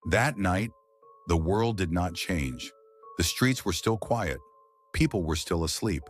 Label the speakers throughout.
Speaker 1: That night, the world did not change. The streets were still quiet. People were still asleep.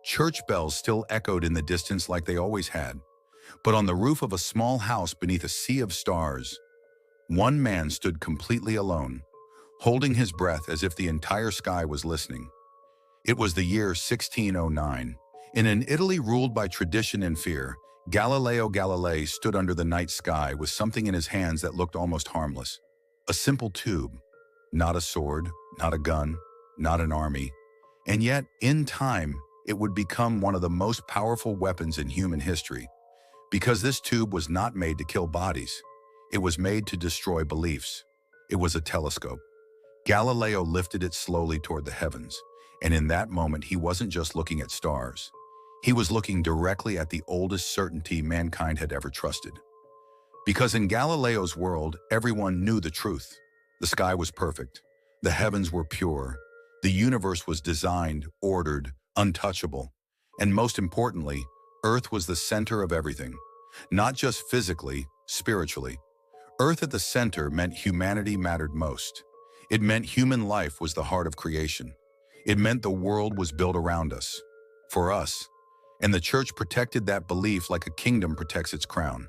Speaker 1: Church bells still echoed in the distance like they always had. But on the roof of a small house beneath a sea of stars, one man stood completely alone, holding his breath as if the entire sky was listening. It was the year 1609. In an Italy ruled by tradition and fear, Galileo Galilei stood under the night sky with something in his hands that looked almost harmless. A simple tube, not a sword, not a gun, not an army. And yet, in time, it would become one of the most powerful weapons in human history. Because this tube was not made to kill bodies. It was made to destroy beliefs. It was a telescope. Galileo lifted it slowly toward the heavens, and in that moment he wasn't just looking at stars. He was looking directly at the oldest certainty mankind had ever trusted. Because in Galileo's world, everyone knew the truth. The sky was perfect. The heavens were pure. The universe was designed, ordered, untouchable. And most importantly, Earth was the center of everything. Not just physically, spiritually. Earth at the center meant humanity mattered most. It meant human life was the heart of creation. It meant the world was built around us, for us. And the church protected that belief like a kingdom protects its crown.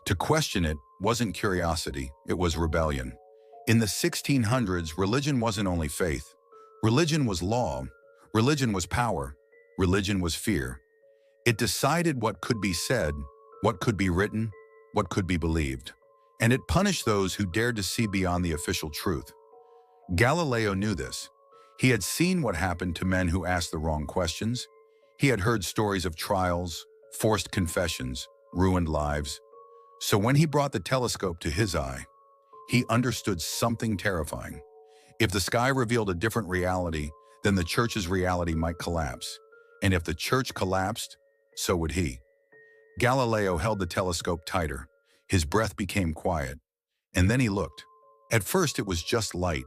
Speaker 1: To question it wasn't curiosity, it was rebellion. In the 1600s, religion wasn't only faith. Religion was law. Religion was power. Religion was fear. It decided what could be said, what could be written, what could be believed. And it punished those who dared to see beyond the official truth. Galileo knew this. He had seen what happened to men who asked the wrong questions. He had heard stories of trials, forced confessions, ruined lives. So when he brought the telescope to his eye, he understood something terrifying. If the sky revealed a different reality, then the church's reality might collapse. And if the church collapsed, so would he. Galileo held the telescope tighter. His breath became quiet. And then he looked. At first it was just light,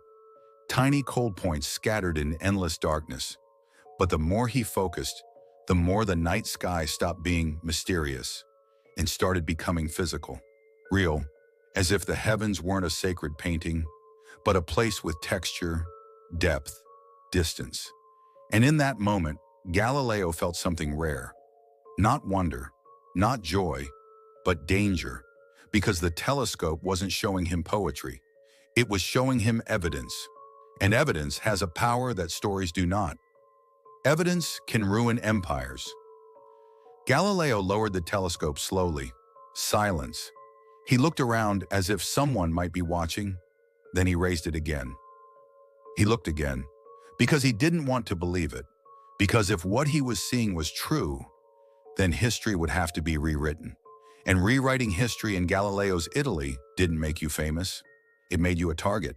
Speaker 1: tiny cold points scattered in endless darkness. But the more he focused, the more the night sky stopped being mysterious and started becoming physical, real, as if the heavens weren't a sacred painting, but a place with texture, depth, distance. And in that moment, Galileo felt something rare. Not wonder, not joy, but danger, because the telescope wasn't showing him poetry. It was showing him evidence. And evidence has a power that stories do not. Evidence can ruin empires. Galileo lowered the telescope slowly. Silence. He looked around as if someone might be watching. Then he raised it again. He looked again, because he didn't want to believe it. Because if what he was seeing was true, then history would have to be rewritten. And rewriting history in Galileo's Italy didn't make you famous. It made you a target.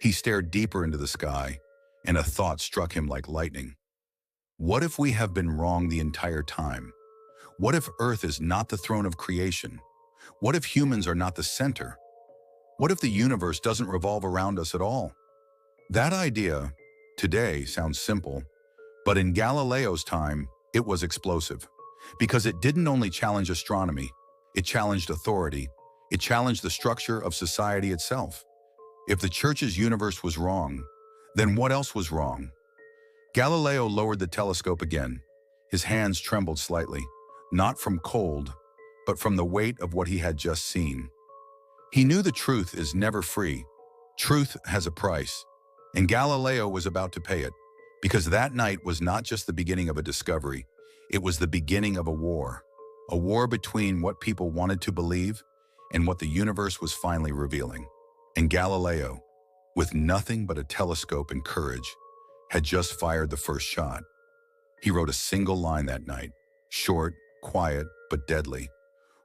Speaker 1: He stared deeper into the sky, and a thought struck him like lightning. What if we have been wrong the entire time? What if Earth is not the throne of creation? What if humans are not the center? What if the universe doesn't revolve around us at all? That idea, today, sounds simple, but in Galileo's time, it was explosive. Because it didn't only challenge astronomy, it challenged authority. It challenged the structure of society itself. If the church's universe was wrong, then what else was wrong? Galileo lowered the telescope again. His hands trembled slightly, not from cold, but from the weight of what he had just seen. He knew the truth is never free. Truth has a price, and Galileo was about to pay it, because that night was not just the beginning of a discovery, it was the beginning of a war between what people wanted to believe and what the universe was finally revealing. And Galileo, with nothing but a telescope and courage, had just fired the first shot. He wrote a single line that night, short, quiet, but deadly.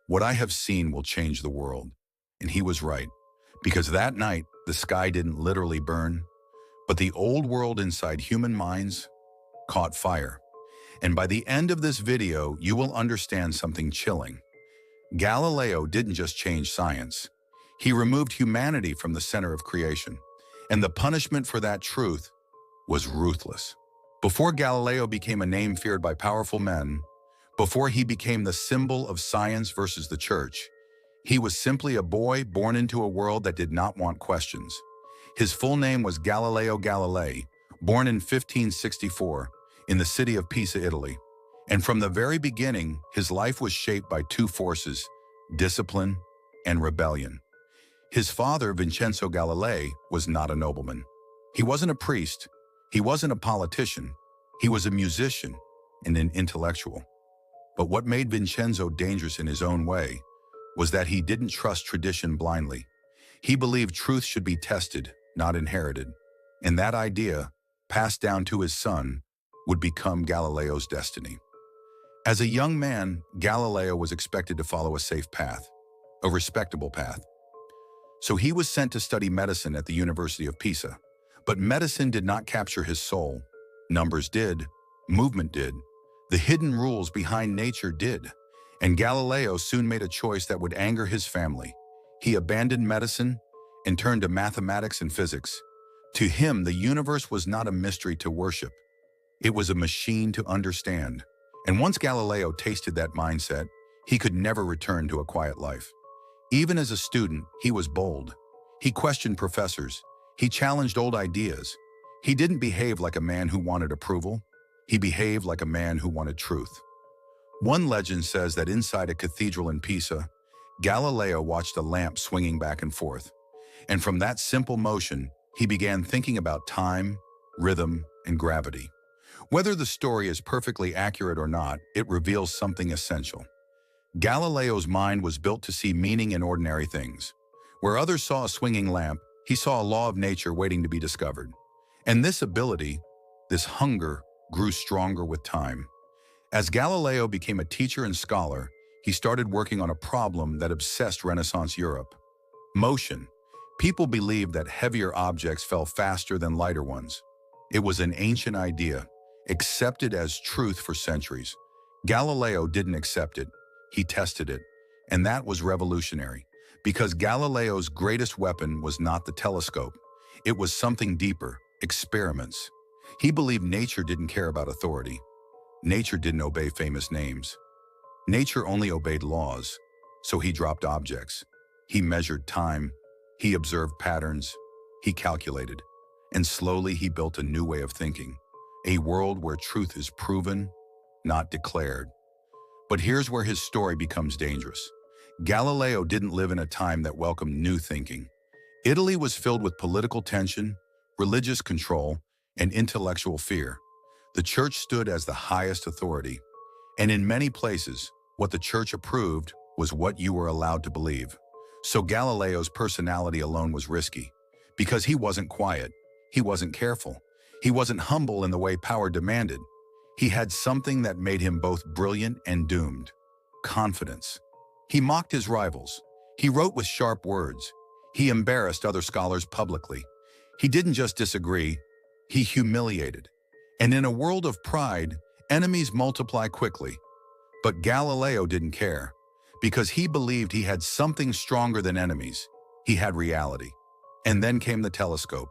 Speaker 1: What I have seen will change the world. And he was right, because that night, the sky didn't literally burn, but the old world inside human minds caught fire. And by the end of this video, you will understand something chilling. Galileo didn't just change science. He removed humanity from the center of creation. And the punishment for that truth was ruthless. Before Galileo became a name feared by powerful men, before he became the symbol of science versus the church, He was simply a boy born into a world that did not want questions. His full name was Galileo Galilei, born in 1564 in the city of Pisa, Italy. And from the very beginning, his life was shaped by two forces: discipline and rebellion. His father, Vincenzo Galilei, was not a nobleman. He wasn't a priest. He wasn't a politician. He was a musician and an intellectual. But what made Vincenzo dangerous in his own way was that he didn't trust tradition blindly. He believed truth should be tested, not inherited. And that idea, passed down to his son, would become Galileo's destiny. As a young man, Galileo was expected to follow a safe path, a respectable path. So he was sent to study medicine at the University of Pisa. But medicine did not capture his soul. Numbers did. Movement did. The hidden rules behind nature did. And Galileo soon made a choice that would anger his family. He abandoned medicine and turned to mathematics and physics. To him, the universe was not a mystery to worship. It was a machine to understand. And once Galileo tasted that mindset, he could never return to a quiet life. Even as a student, he was bold. He questioned professors. He challenged old ideas. He didn't behave like a man who wanted approval. He behaved like a man who wanted truth. One legend says that inside a cathedral in Pisa, Galileo watched a lamp swinging back and forth. And from that simple motion, he began thinking about time, rhythm, and gravity. Whether the story is perfectly accurate or not, it reveals something essential. Galileo's mind was built to see meaning in ordinary things. Where others saw a swinging lamp, he saw a law of nature waiting to be discovered. And this ability, this hunger, grew stronger with time. As Galileo became a teacher and scholar, he started working on a problem that obsessed Renaissance Europe: motion. People believed that heavier objects fell faster than lighter ones. It was an ancient idea, accepted as truth for centuries. Galileo didn't accept it. He tested it. And that was revolutionary, because Galileo's greatest weapon was not the telescope. It was something deeper: experiments. He believed nature didn't care about authority. Nature didn't obey famous names. Nature only obeyed laws. So he dropped objects. He measured time. He observed patterns. He calculated. And slowly he built a new way of thinking, a world where truth is proven, not declared. But here's where his story becomes dangerous. Galileo didn't live in a time that welcomed new thinking. Italy was filled with political tension, religious control, and intellectual fear. The church stood as the highest authority. And in many places, what the church approved was what you were allowed to believe. So Galileo's personality alone was risky, because he wasn't quiet. He wasn't careful. He wasn't humble in the way power demanded. He had something that made him both brilliant and doomed: confidence. He mocked his rivals. He wrote with sharp words. He embarrassed other scholars publicly. He didn't just disagree, he humiliated. And in a world of pride, enemies multiply quickly. But Galileo didn't care, because he believed he had something stronger than enemies. He had reality. And then came the telescope.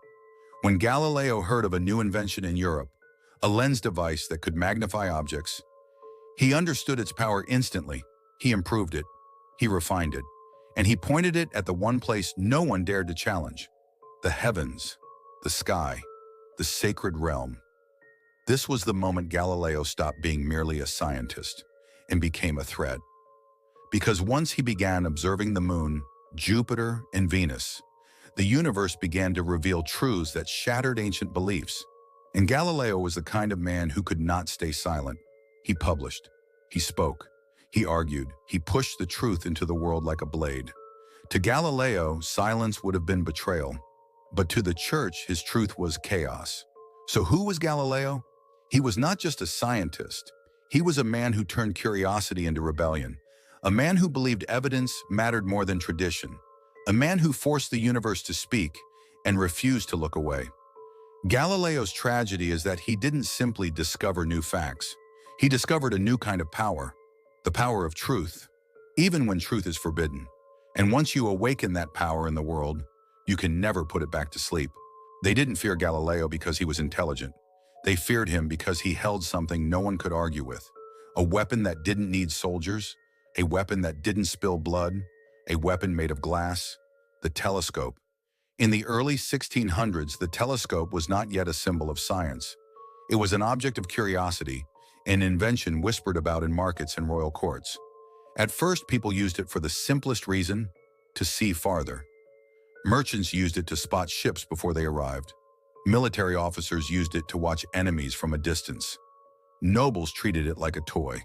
Speaker 1: When Galileo heard of a new invention in Europe, a lens device that could magnify objects, he understood its power instantly. He improved it. He refined it. And he pointed it at the one place no one dared to challenge: the heavens, the sky, the sacred realm. This was the moment Galileo stopped being merely a scientist and became a threat. Because once he began observing the moon, Jupiter, and Venus, the universe began to reveal truths that shattered ancient beliefs. And Galileo was the kind of man who could not stay silent. He published. He spoke. He argued. He pushed the truth into the world like a blade. To Galileo, silence would have been betrayal. But to the church, his truth was chaos. So who was Galileo? He was not just a scientist. He was a man who turned curiosity into rebellion. A man who believed evidence mattered more than tradition. A man who forced the universe to speak and refused to look away. Galileo's tragedy is that he didn't simply discover new facts. He discovered a new kind of power, the power of truth, even when truth is forbidden. And once you awaken that power in the world, you can never put it back to sleep. They didn't fear Galileo because he was intelligent. They feared him because he held something no one could argue with: a weapon that didn't need soldiers, a weapon that didn't spill blood, a weapon made of glass, the telescope. In the early 1600s, the telescope was not yet a symbol of science. It was an object of curiosity, an invention whispered about in markets and royal courts. At first, people used it for the simplest reason: to see farther. Merchants used it to spot ships before they arrived. Military officers used it to watch enemies from a distance. Nobles treated it like a toy,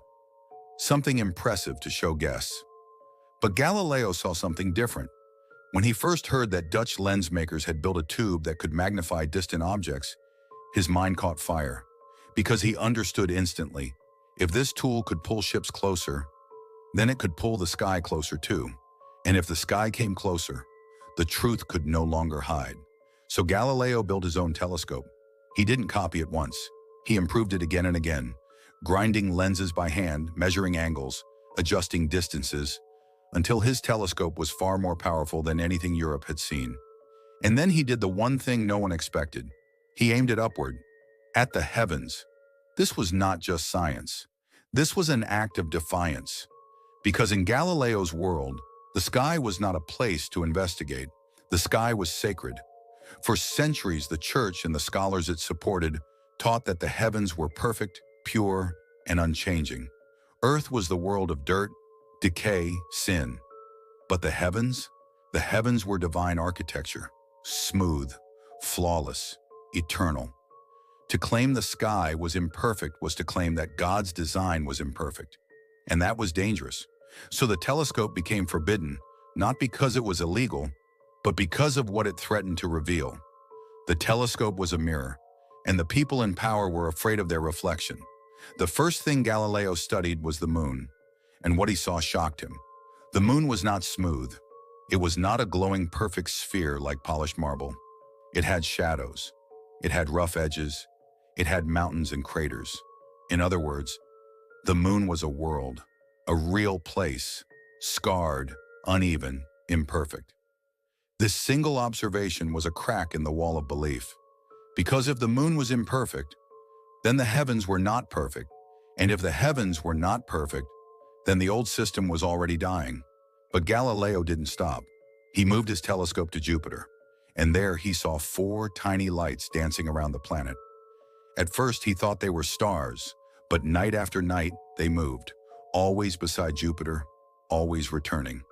Speaker 1: something impressive to show guests. But Galileo saw something different. When he first heard that Dutch lens makers had built a tube that could magnify distant objects, his mind caught fire, because he understood instantly: if this tool could pull ships closer, then it could pull the sky closer too. And if the sky came closer, the truth could no longer hide. So Galileo built his own telescope. He didn't copy it once. He improved it again and again, grinding lenses by hand, measuring angles, adjusting distances, until his telescope was far more powerful than anything Europe had seen. And then he did the one thing no one expected. He aimed it upward, at the heavens. This was not just science. This was an act of defiance. Because in Galileo's world, the sky was not a place to investigate. The sky was sacred. For centuries, the church and the scholars it supported taught that the heavens were perfect, pure, and unchanging. Earth was the world of dirt, decay, sin. But the heavens were divine architecture, smooth, flawless, eternal. To claim the sky was imperfect was to claim that God's design was imperfect. And that was dangerous. So the telescope became forbidden, not because it was illegal, but because of what it threatened to reveal. The telescope was a mirror, and the people in power were afraid of their reflection. The first thing Galileo studied was the moon, and what he saw shocked him. The moon was not smooth. It was not a glowing perfect sphere like polished marble. It had shadows. It had rough edges. It had mountains and craters. In other words, the moon was a world, a real place, scarred, uneven, imperfect. This single observation was a crack in the wall of belief. Because if the moon was imperfect, then the heavens were not perfect. And if the heavens were not perfect, then the old system was already dying. But Galileo didn't stop. He moved his telescope to Jupiter, and there he saw 4 tiny lights dancing around the planet. At first he thought they were stars, but night after night they moved, always beside Jupiter, always returning.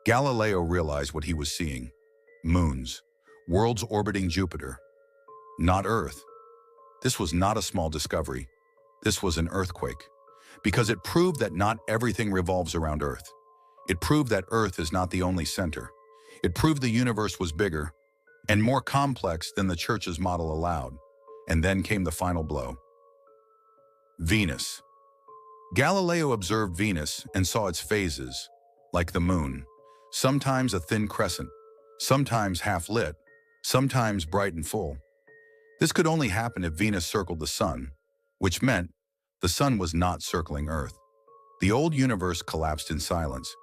Speaker 1: Galileo realized what he was seeing: moons, worlds orbiting Jupiter, not Earth. This was not a small discovery. This was an earthquake, because it proved that not everything revolves around Earth. It proved that Earth is not the only center. It proved the universe was bigger and more complex than the church's model allowed. And then came the final blow. Venus. Galileo observed Venus and saw its phases, like the moon, sometimes a thin crescent, sometimes half-lit, sometimes bright and full. This could only happen if Venus circled the sun, which meant the sun was not circling Earth. The old universe collapsed in silence,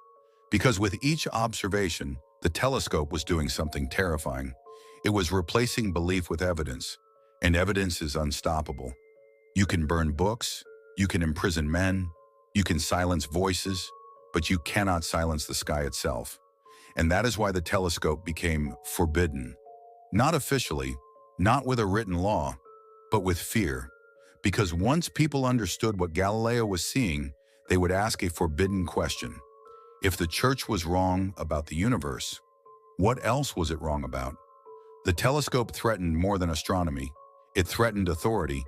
Speaker 1: because with each observation, the telescope was doing something terrifying. It was replacing belief with evidence, and evidence is unstoppable. You can burn books, you can imprison men, you can silence voices, but you cannot silence the sky itself. And that is why the telescope became forbidden. Not officially, not with a written law, but with fear. Because once people understood what Galileo was seeing, they would ask a forbidden question. If the church was wrong about the universe, what else was it wrong about? The telescope threatened more than astronomy. It threatened authority.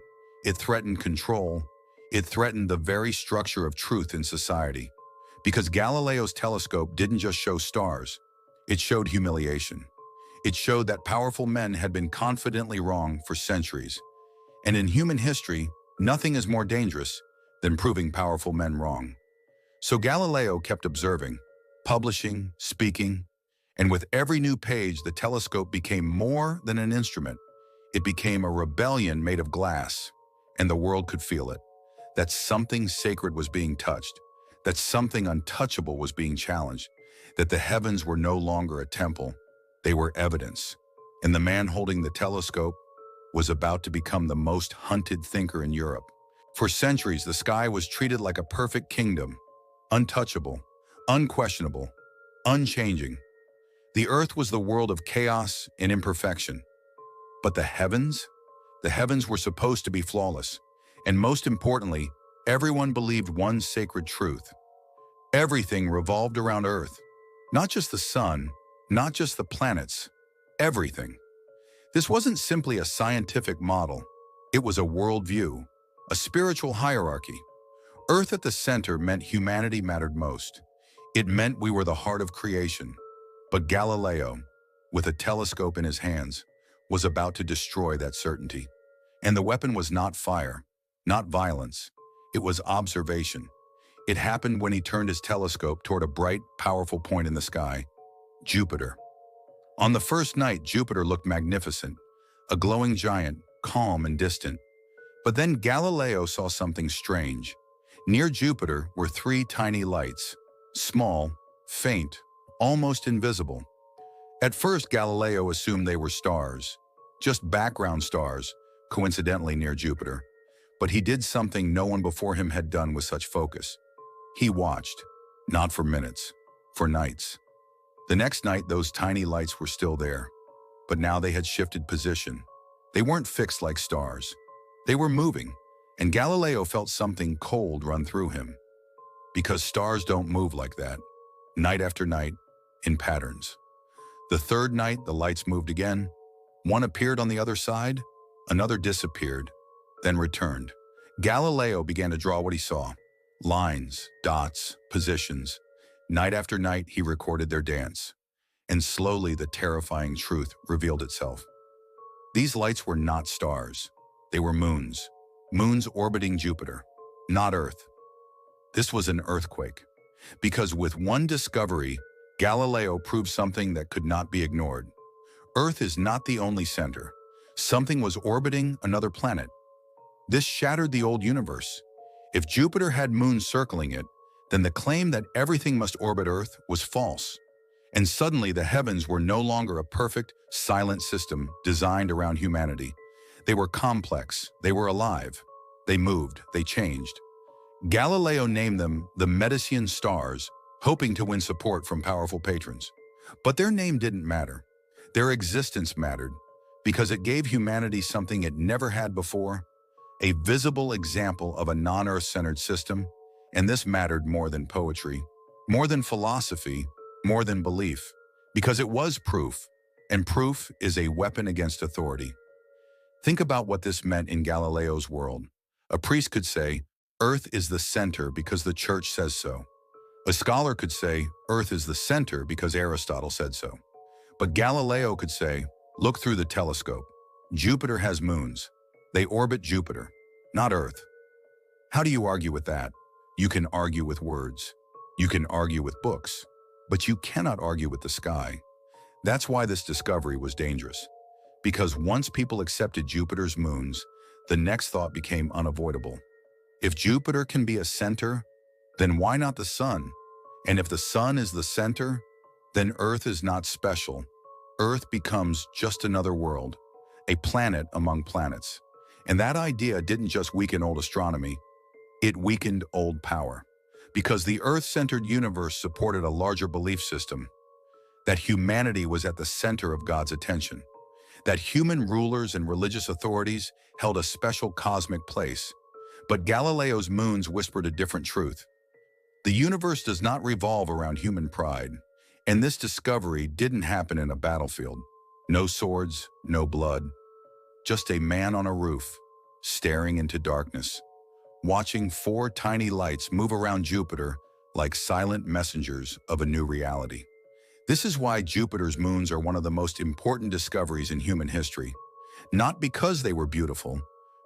Speaker 1: It threatened control. It threatened the very structure of truth in society. Because Galileo's telescope didn't just show stars. It showed humiliation. It showed that powerful men had been confidently wrong for centuries. And in human history, nothing is more dangerous than proving powerful men wrong. So Galileo kept observing, publishing, speaking, and with every new page, the telescope became more than an instrument. It became a rebellion made of glass, and the world could feel it. That something sacred was being touched, that something untouchable was being challenged, that the heavens were no longer a temple, they were evidence. And the man holding the telescope was about to become the most hunted thinker in Europe. For centuries, the sky was treated like a perfect kingdom, untouchable, unquestionable, unchanging. The earth was the world of chaos and imperfection. But the heavens? The heavens were supposed to be flawless. And most importantly, everyone believed one sacred truth. Everything revolved around Earth. Not just the sun, not just the planets, everything. This wasn't simply a scientific model. It was a worldview, a spiritual hierarchy. Earth at the center meant humanity mattered most. It meant we were the heart of creation. But Galileo, with a telescope in his hands, was about to destroy that certainty. And the weapon was not fire, not violence. It was observation. It happened when he turned his telescope toward a bright, powerful point in the sky, Jupiter. On the first night, Jupiter looked magnificent, a glowing giant, calm and distant. But then Galileo saw something strange. Near Jupiter were three tiny lights, small, faint, almost invisible. At first, Galileo assumed they were stars, just background stars, coincidentally near Jupiter. But he did something no one before him had done with such focus. He watched, not for minutes, for nights. The next night, those tiny lights were still there, but now they had shifted position. They weren't fixed like stars. They were moving, and Galileo felt something cold run through him. Because stars don't move like that, night after night, in patterns. The third night, the lights moved again. One appeared on the other side, another disappeared, then returned. Galileo began to draw what he saw. Lines, dots, positions. Night after night, he recorded their dance. And slowly, the terrifying truth revealed itself. These lights were not stars. They were moons. Moons orbiting Jupiter, not Earth. This was an earthquake. Because with one discovery, Galileo proved something that could not be ignored. Earth is not the only center. Something was orbiting another planet. This shattered the old universe. If Jupiter had moons circling it, then the claim that everything must orbit Earth was false. And suddenly the heavens were no longer a perfect, silent system designed around humanity. They were complex, they were alive, they moved, they changed. Galileo named them the Medicean stars, hoping to win support from powerful patrons. But their name didn't matter. Their existence mattered, because it gave humanity something it never had before, a visible example of a non-Earth-centered system, and this mattered more than poetry, more than philosophy, more than belief, because it was proof, and proof is a weapon against authority. Think about what this meant in Galileo's world. A priest could say, Earth is the center because the church says so. A scholar could say, Earth is the center because Aristotle said so. But Galileo could say, look through the telescope. Jupiter has moons. They orbit Jupiter, not Earth. How do you argue with that? You can argue with words. You can argue with books. But you cannot argue with the sky. That's why this discovery was dangerous. Because once people accepted Jupiter's moons, the next thought became unavoidable. If Jupiter can be a center, then why not the sun? And if the sun is the center, then Earth is not special. Earth becomes just another world, a planet among planets. And that idea didn't just weaken old astronomy, it weakened old power. Because the Earth-centered universe supported a larger belief system, that humanity was at the center of God's attention, that human rulers and religious authorities held a special cosmic place. But Galileo's moons whispered a different truth. The universe does not revolve around human pride, and this discovery didn't happen in a battlefield. No swords, no blood, just a man on a roof, staring into darkness, watching four tiny lights move around Jupiter like silent messengers of a new reality. This is why Jupiter's moons are one of the most important discoveries in human history. Not because they were beautiful,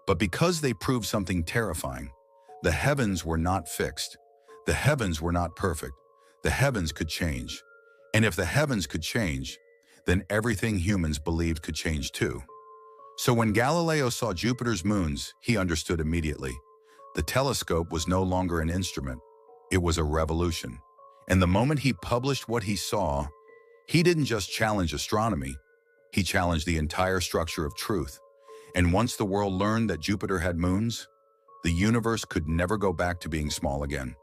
Speaker 1: but because they proved something terrifying. The heavens were not fixed. The heavens were not perfect. The heavens could change. And if the heavens could change, then everything humans believed could change too. So when Galileo saw Jupiter's moons, he understood immediately. The telescope was no longer an instrument. It was a revolution. And the moment he published what he saw, he didn't just challenge astronomy, he challenged the entire structure of truth. And once the world learned that Jupiter had moons, the universe could never go back to being small again.